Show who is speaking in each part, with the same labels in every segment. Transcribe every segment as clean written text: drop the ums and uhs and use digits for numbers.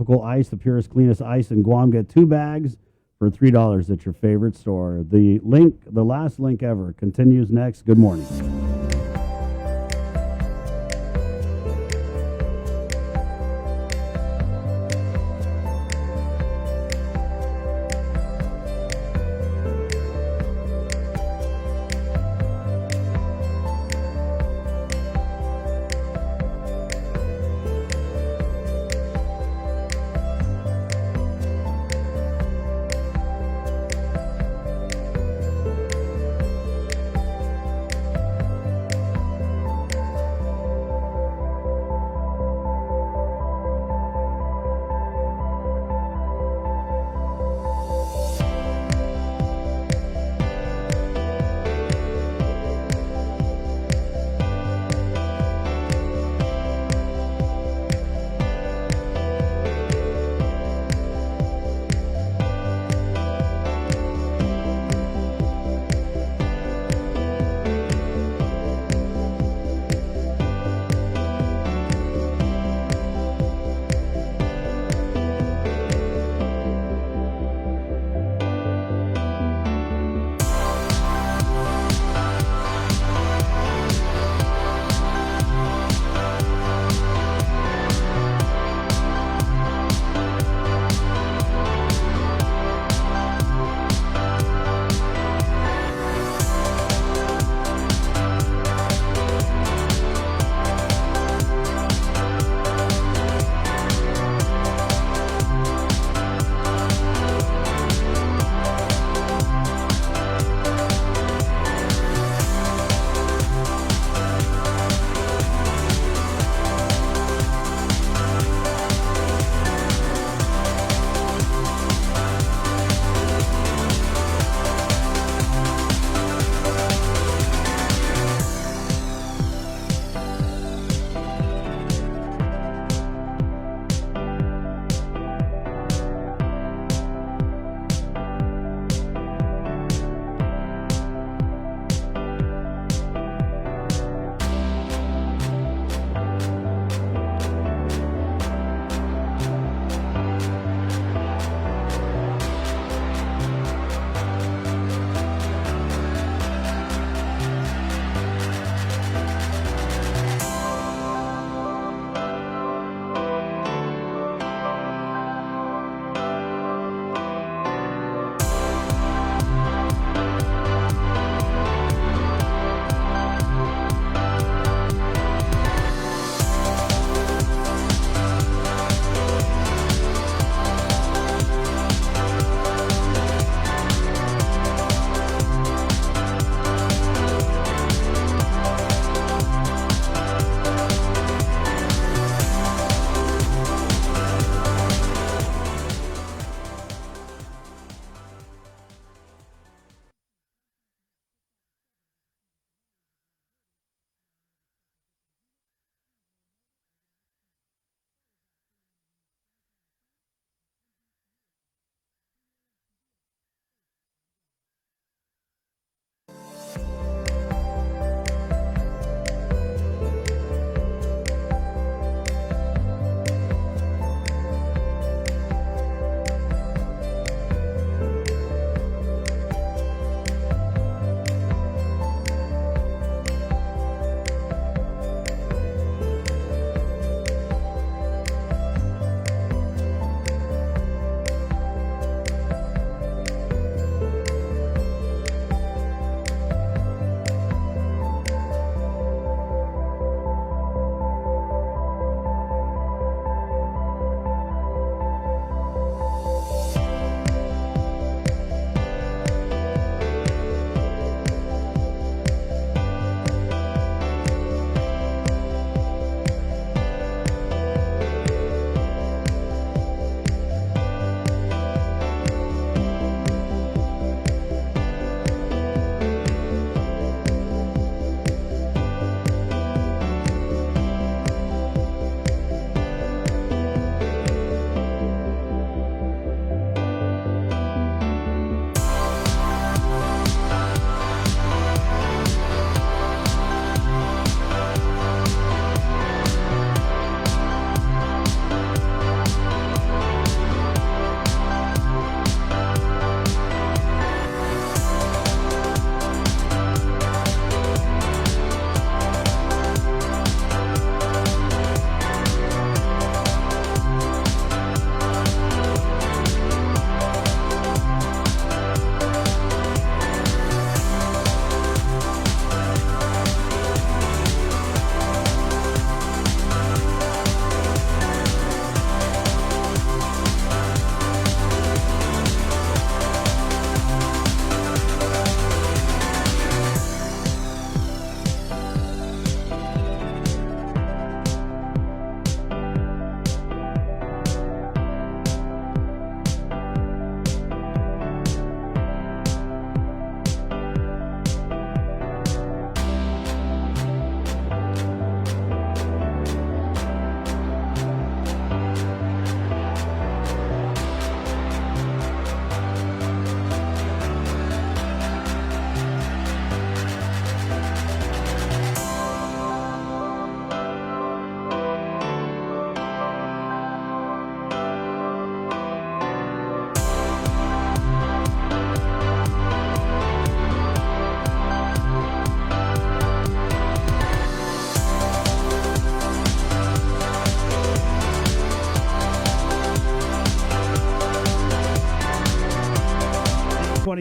Speaker 1: tropical ice, the purest, cleanest ice in Guam. Get 2 bags for $3 at your favorite store. The last link ever, continues next. Good morning.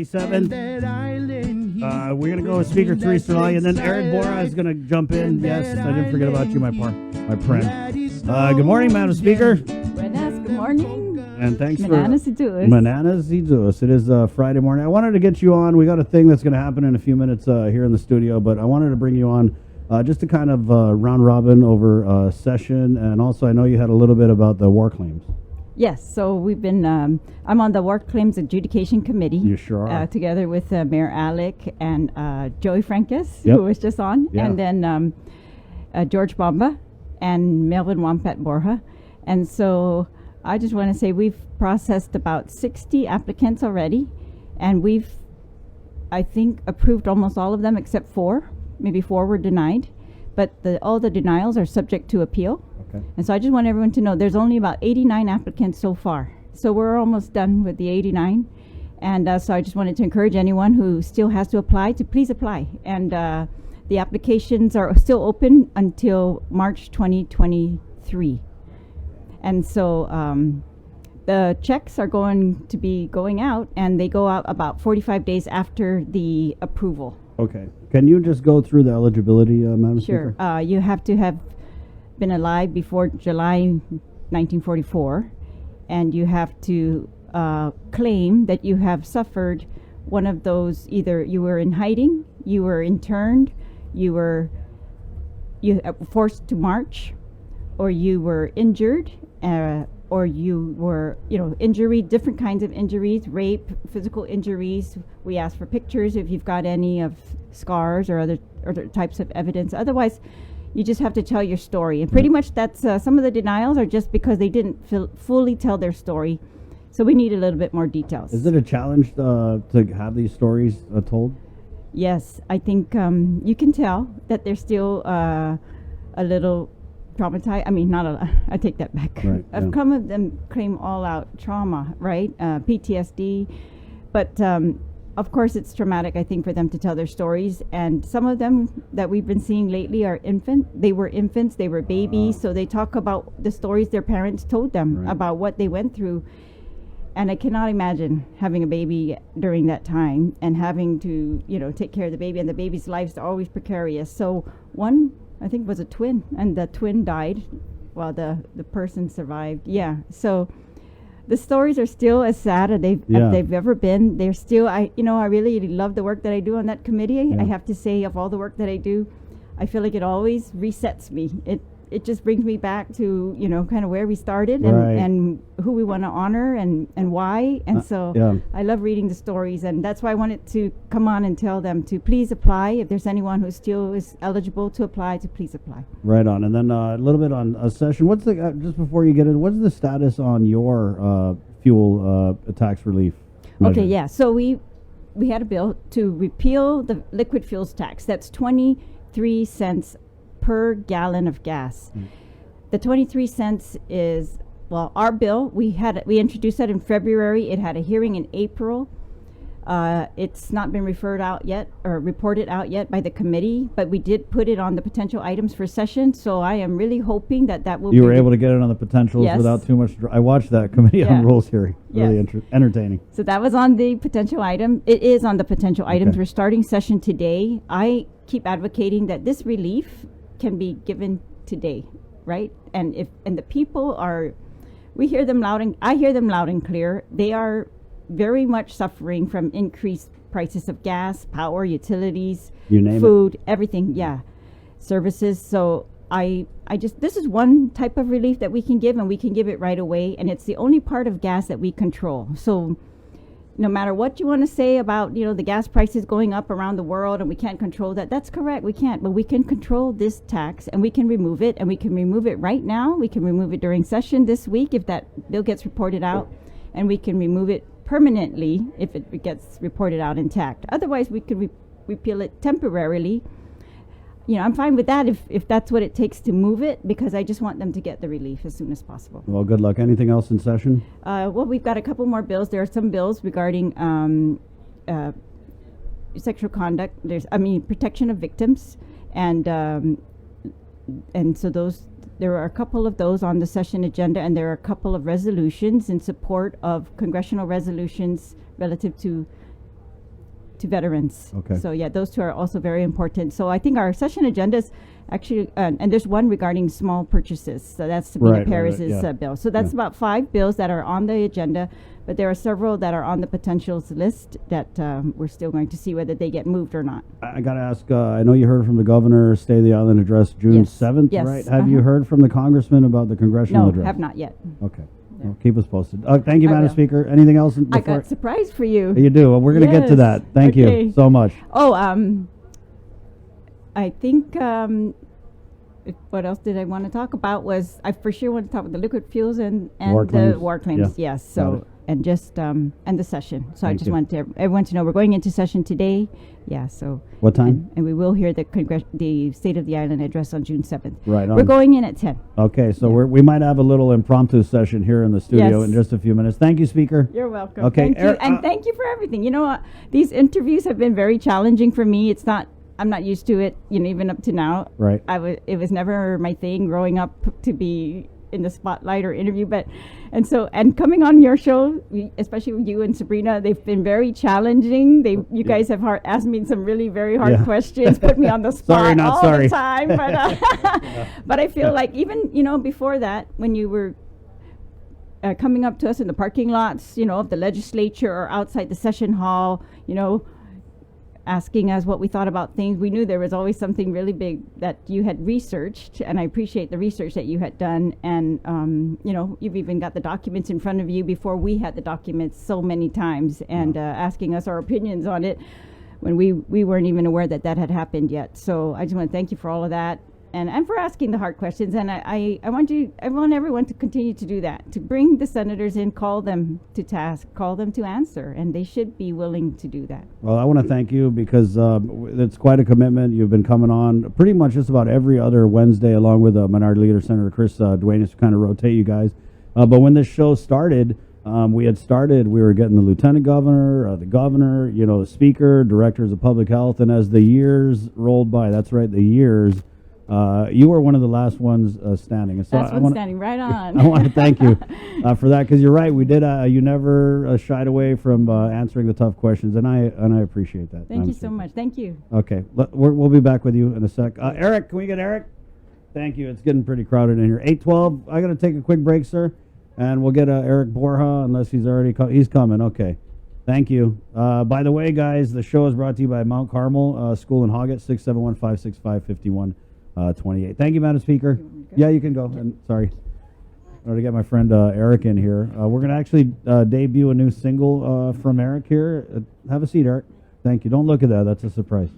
Speaker 1: 27th. We're going to go with Speaker Therese Terlaje, and then Eric Bora is going to jump in. Yes, I didn't forget about you, my friend. Good morning, Madam Speaker.
Speaker 2: Buenas, good morning.
Speaker 1: And thanks
Speaker 2: Mananas
Speaker 1: for...
Speaker 2: Iduas.
Speaker 1: Mananas Iduas. It is Friday morning. I wanted to get you on. We got a thing that's going to happen in a few minutes here in the studio, but I wanted to bring you on just to kind of round robin over session, and also I know you had a little bit about the war claims.
Speaker 2: Yes, so we've been, I'm on the War Claims Adjudication Committee.
Speaker 1: You sure are.
Speaker 2: Together with Mayor Alec and Joey Francas,
Speaker 1: Yep.
Speaker 2: who was just on,
Speaker 1: Yeah.
Speaker 2: and then George Bamba and Melvin Wampat Borja. And so I just want to say we've processed about 60 applicants already, and we've, I think, approved almost all of them except 4. Maybe 4 were denied, but all the denials are subject to appeal.
Speaker 1: Okay.
Speaker 2: And so I just want everyone to know there's only about 89 applicants so far. So we're almost done with the 89. And so I just wanted to encourage anyone who still has to apply to please apply. And the applications are still open until March 2023. And so the checks are going to be going out, and they go out about 45 days after the approval.
Speaker 1: Okay. Can you just go through the eligibility, Madam Speaker?
Speaker 2: Sure. You have to have been alive before July 1944, and you have to claim that you have suffered one of those, either you were in hiding, you were interned, you were forced to march, or you were injured, or you were, injury, different kinds of injuries, rape, physical injuries. We ask for pictures if you've got any of scars or other types of evidence. Otherwise, you just have to tell your story. And pretty much that's, some of the denials are just because they didn't fully tell their story. So we need a little bit more details.
Speaker 1: Is it a challenge to have these stories told?
Speaker 2: Yes, I think you can tell that they're still a little traumatized. I mean, not a. I take that back.
Speaker 1: Right, yeah.
Speaker 2: Some of them claim all-out trauma, right? PTSD, but of course, it's traumatic. I think for them to tell their stories, and some of them that we've been seeing lately are They were infants. They were babies. So they talk about the stories their parents told them about what they went through. And I cannot imagine having a baby during that time and having to, take care of the baby, and the baby's lives are always precarious. So one, I think, was a twin, and the twin died while the person survived. Yeah. So the stories are still as sad as they've ever been. They're still, I really love the work that I do on that committee.
Speaker 1: Yeah.
Speaker 2: I have to say, of all the work that I do, I feel like it always resets me. It just brings me back to, kind of where we started and who we want to honor and why. And so I love reading the stories, and that's why I wanted to come on and tell them to please apply. If there's anyone who still is eligible to apply, to please apply. Right on.
Speaker 1: And then a little bit on a session. What's the, just before you get in, what's the status on your fuel tax relief measure?
Speaker 2: Okay, yeah. So we had a bill to repeal the liquid fuels tax. That's 23 cents per gallon of gas. The 23 cents is, our bill, we introduced that in February. It had a hearing in April. It's not been reported out yet by the committee, but we did put it on the potential items for session. So I am really hoping that will be.
Speaker 1: You were able to get it on the potentials without too much. I watched that committee on rules hearing. Really entertaining.
Speaker 2: So that was on the potential item. It is on the potential items. We're starting session today. I keep advocating that this relief can be given today, right? And the people are, I hear them loud and clear. They are very much suffering from increased prices of gas, power, utilities, food, everything, services. So this is one type of relief that we can give, and we can give it right away, and it's the only part of gas that we control. So no matter what you want to say about, the gas prices going up around the world and we can't control that, that's correct, we can't, but we can control this tax, and we can remove it, and we can remove it right now. We can remove it during session this week if that bill gets reported out, and we can remove it permanently if it gets reported out intact. Otherwise, we could repeal it temporarily. I'm fine with that if that's what it takes to move it, because I just want them to get the relief as soon as possible.
Speaker 1: Well, good luck. Anything else in session?
Speaker 2: We've got a couple more bills. There are some bills regarding sexual conduct. Protection of victims, and so there are a couple of those on the session agenda, and there are a couple of resolutions in support of congressional resolutions relative to to veterans.
Speaker 1: Okay.
Speaker 2: So yeah, those two are also very important. So I think our session agenda is actually, and there's one regarding small purchases. So that's Sabina Perez's bill. So that's about 5 bills that are on the agenda, but there are several that are on the potentials list that we're still going to see whether they get moved or not.
Speaker 1: I got to ask, I know you heard from the governor, State of the Island address June 7th,
Speaker 2: Yes.
Speaker 1: right? Have you heard from the congressman about the congressional address?
Speaker 2: No, have not yet.
Speaker 1: Okay. Well, keep us posted. Thank you,
Speaker 2: I
Speaker 1: Madam
Speaker 2: will.
Speaker 1: Speaker. Anything else?
Speaker 2: I got a surprise for you.
Speaker 1: You do. Well, we're going to get to
Speaker 2: Yes.
Speaker 1: that. Thank
Speaker 2: Okay.
Speaker 1: you so much.
Speaker 2: Oh, I think what else did I want to talk about was I for sure want to talk about the liquid fuels and
Speaker 1: War
Speaker 2: the
Speaker 1: claims.
Speaker 2: war claims.
Speaker 1: Yeah.
Speaker 2: Yes.
Speaker 1: Got it.
Speaker 2: So and just and the session. So I
Speaker 1: Thank
Speaker 2: just
Speaker 1: you.
Speaker 2: want everyone to know we're going into session today. Yeah. So
Speaker 1: What time?
Speaker 2: And we will hear the State of the Island address on June 7th.
Speaker 1: Right on.
Speaker 2: We're going in at 10.
Speaker 1: Okay, so
Speaker 2: Yeah.
Speaker 1: we might have a little impromptu session here in the studio
Speaker 2: Yes.
Speaker 1: in just a few minutes. Thank you, Speaker.
Speaker 2: You're welcome.
Speaker 1: Okay,
Speaker 2: Thank you. And thank you for everything. You know, these interviews have been very challenging for me. I'm not used to it, even up to now.
Speaker 1: Right.
Speaker 2: It was never my thing growing up to be in the spotlight or interview, and coming on your show, especially with you and Sabrina, they've been very challenging. You guys have asked me some really very hard questions, put me on the spot
Speaker 1: Sorry, not
Speaker 2: all
Speaker 1: sorry.
Speaker 2: the time. But but I feel like even before that, when you were coming up to us in the parking lots, of the legislature or outside the session hall, asking us what we thought about things, we knew there was always something really big that you had researched, and I appreciate the research that you had done. And you've even got the documents in front of you before we had the documents so many times, and asking us our opinions on it when we weren't even aware that had happened yet. So I just want to thank you for all of that. And for asking the hard questions. And I want everyone to continue to do that, to bring the senators in, call them to task, call them to answer, and they should be willing to do that.
Speaker 1: Well, I want to thank you because it's quite a commitment. You've been coming on pretty much just about every other Wednesday, along with Minority Leader Senator Chris Duenas, to kind of rotate you guys. But when this show started, we were getting the lieutenant governor, the governor, the speaker, directors of public health, and as the years rolled by, that's right, the years, you were one of the last ones standing. And so
Speaker 2: That's one standing right on.
Speaker 1: I want to thank you for that, because you're right. We did. You never shied away from answering the tough questions, and I appreciate that.
Speaker 2: Thank you so much. Thank you.
Speaker 1: Okay, we'll be back with you in a sec. Eric, can we get Eric? Thank you. It's getting pretty crowded in here. 8:12. I got to take a quick break, sir, and we'll get Eric Borja unless he's already he's coming. Okay. Thank you. By the way, guys, the show is brought to you by Mount Carmel School in Hoggett, 671-565-5128. Thank you, Madam Speaker. Yeah, you can go. And sorry, I want to get my friend Eric in here. We're going to actually debut a new single from Eric here. Have a seat, Eric. Thank you. Don't look at that. That's a surprise.